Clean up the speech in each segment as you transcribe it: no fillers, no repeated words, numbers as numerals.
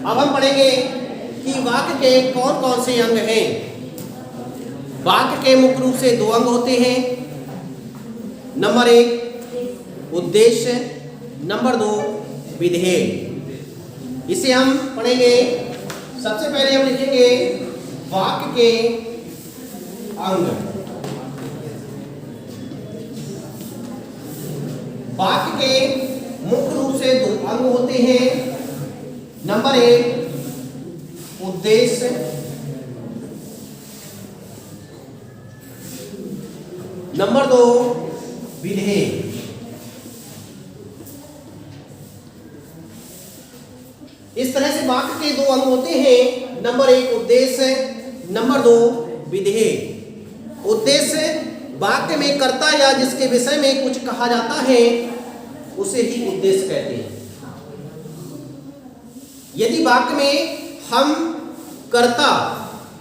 अब हम पढ़ेंगे कि वाक्य के कौन कौन से अंग हैं। वाक्य के मुख्य रूप से दो अंग होते हैं। नंबर 1 उद्देश्य, नंबर 2 विधेय। इसे हम पढ़ेंगे। सबसे पहले हम लिखेंगे वाक्य के अंग। वाक्य के मुख्य रूप से दो अंग होते हैं। नंबर 1 उद्देश्य, नंबर 2 विधेय। इस तरह से वाक्य के दो अंग होते हैं। नंबर 1 उद्देश्य, नंबर 2 विधेय। उद्देश्य वाक्य में कर्ता या जिसके विषय में कुछ कहा जाता है उसे ही उद्देश्य कहते हैं। यदि वाक्य में हम कर्ता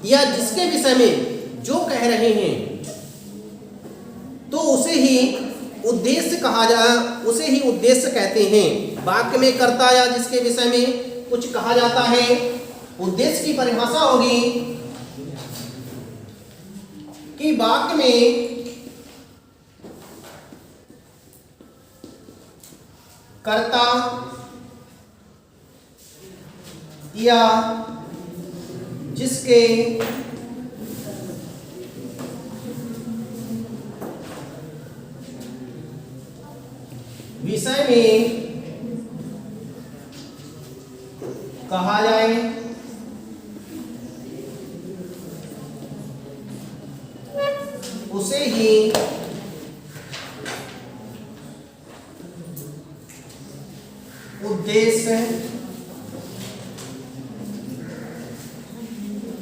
या जिसके विषय में जो कह रहे हैं तो उसे ही उद्देश्य उसे ही उद्देश्य कहते हैं। वाक्य में कर्ता या जिसके विषय में कुछ कहा जाता है, उद्देश्य की परिभाषा होगी कि वाक्य में कर्ता या जिसके विषय में कहा जाए उसे ही उद्देश्य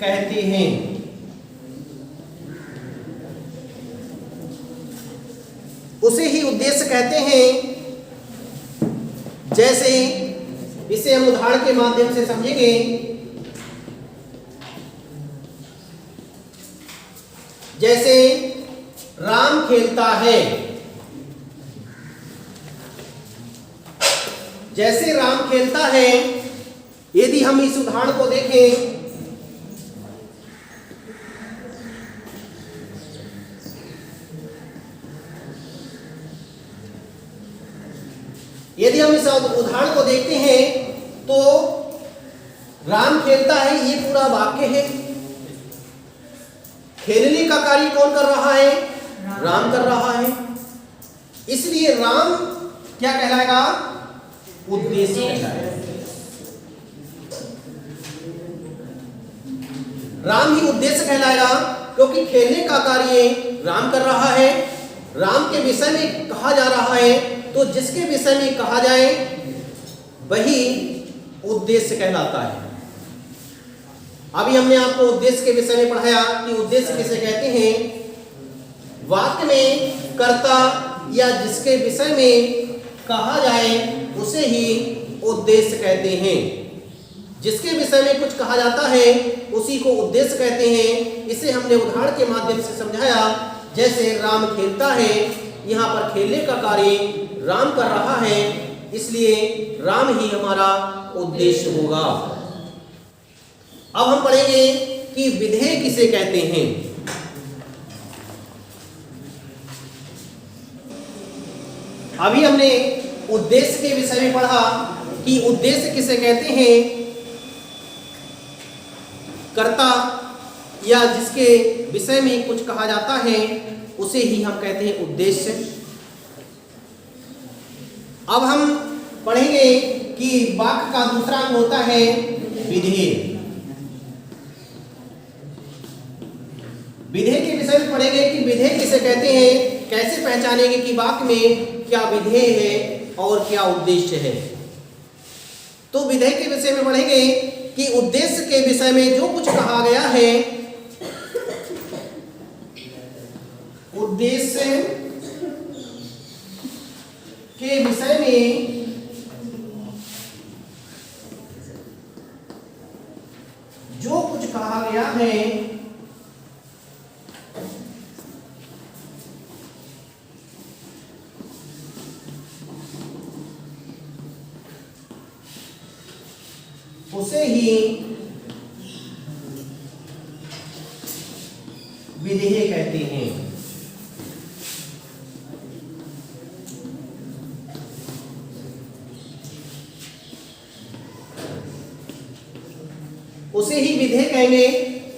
कहते हैं। उसे ही उद्देश्य कहते हैं। जैसे इसे हम उदाहरण के माध्यम से समझेंगे। जैसे राम खेलता है। जैसे राम खेलता है, यदि हम इस उदाहरण को देखें यदि हम इस उदाहरण को देखते हैं तो राम खेलता है ये पूरा वाक्य है। खेलने का कार्य कौन कर रहा है? राम कर रहा है। इसलिए राम क्या कहलाएगा? उद्देश्य कहलाएगा। राम ही उद्देश्य कहलाएगा क्योंकि खेलने का कार्य राम कर रहा है। राम के विषय में कहा जा रहा है तो जिसके विषय में कहा जाए वही उद्देश्य कहलाता है। अभी हमने आपको उद्देश्य के विषय में पढ़ाया कि उद्देश्य किसे कहते हैं। वाक्य में कर्ता या जिसके विषय में कहा जाए उसे ही उद्देश्य कहते हैं। जिसके विषय में कुछ कहा जाता है उसी को उद्देश्य कहते हैं। इसे हमने उदाहरण के माध्यम से समझाया। जैसे राम खेलता है, यहाँ पर खेलने का कार्य राम कर रहा है, इसलिए राम ही हमारा उद्देश्य होगा। अब हम पढ़ेंगे कि विधेय किसे कहते हैं। अभी हमने उद्देश्य के विषय में पढ़ा कि उद्देश्य किसे कहते हैं। कर्ता या जिसके विषय में कुछ कहा जाता है उसे ही हम कहते हैं उद्देश्य। अब हम पढ़ेंगे कि वाक्य का दूसरा अंग होता है विधेय। विधेय के विषय में पढ़ेंगे कि विधेय किसे कहते हैं, कैसे पहचानेंगे कि वाक्य में क्या विधेय है और क्या उद्देश्य है। तो विधेय के विषय में पढ़ेंगे कि उद्देश्य के विषय में जो कुछ कहा गया है, उद्देश्य के विषय में जो कुछ कहा गया है उसे ही विधेय कहते हैं। उसे ही विधेय कहेंगे।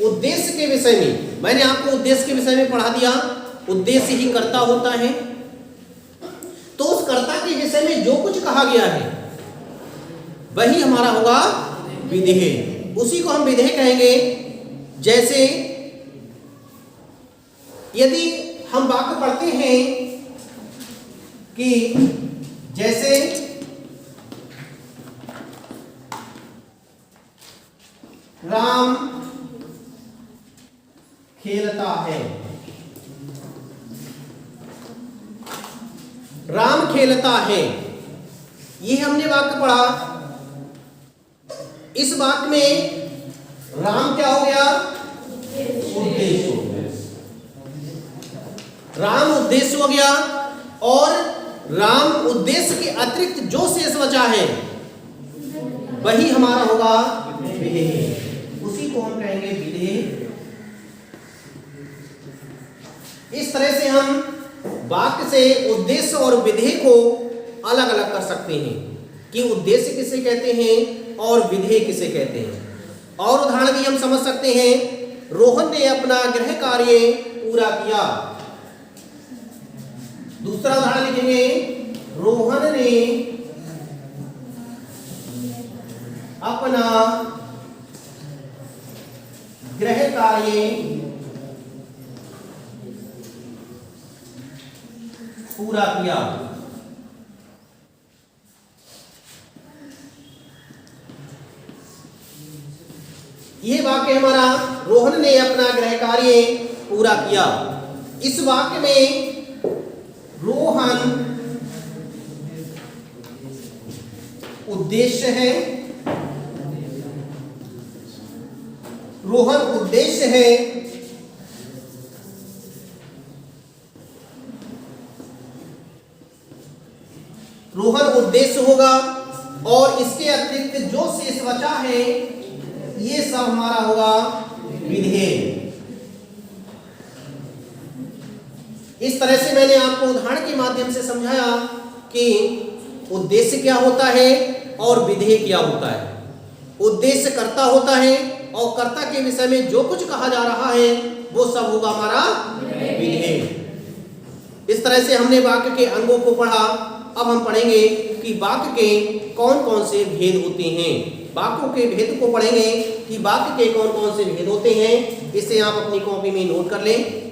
उद्देश्य के विषय में मैंने आपको उद्देश्य के विषय में पढ़ा दिया। उद्देश्य ही कर्ता होता है, तो उस कर्ता के विषय में जो कुछ कहा गया है वही हमारा होगा विधेय। उसी को हम विधेय कहेंगे। जैसे यदि हम वाक्य पढ़ते हैं कि जैसे राम खेलता है, राम खेलता है, ये हमने वाक्य पढ़ा। इस वाक्य में राम क्या हो गया? उद्देश्य हो गया। राम उद्देश्य हो गया और राम उद्देश्य के अतिरिक्त जो शेष बचा है वही हमारा होगा विधेय। उसी को हम कहेंगे विधेय। इस तरह से हम वाक्य से उद्देश्य और विधेय को अलग अलग कर सकते हैं कि उद्देश्य किसे कहते हैं और विधेय किसे कहते हैं। और उदाहरण भी हम समझ सकते हैं। रोहन ने अपना गृह कार्य पूरा किया। दूसरा उदाहरण लिखेंगे, रोहन ने अपना गृह कार्य पूरा किया। यह वाक्य हमारा रोहन ने अपना गृह कार्य पूरा किया। इस वाक्य में रोहन उद्देश्य है, रोहन उद्देश्य है, रोहन उद्देश्य होगा और इसके अतिरिक्त जो शेष बचा है ये सब हमारा होगा विधेय। इस तरह से मैंने आपको उदाहरण के माध्यम से समझाया कि उद्देश्य क्या होता है और विधेय क्या होता है। उद्देश्य कर्ता होता है और कर्ता के विषय में जो कुछ कहा जा रहा है वो सब होगा हमारा विधेय। इस तरह से हमने वाक्य के अंगों को पढ़ा। अब हम पढ़ेंगे कि वाक्य के कौन कौन से भेद होते हैं। वाक्यों के भेद को पढ़ेंगे कि वाक्य के कौन कौन से भेद होते हैं। इसे आप अपनी कॉपी में नोट कर लें।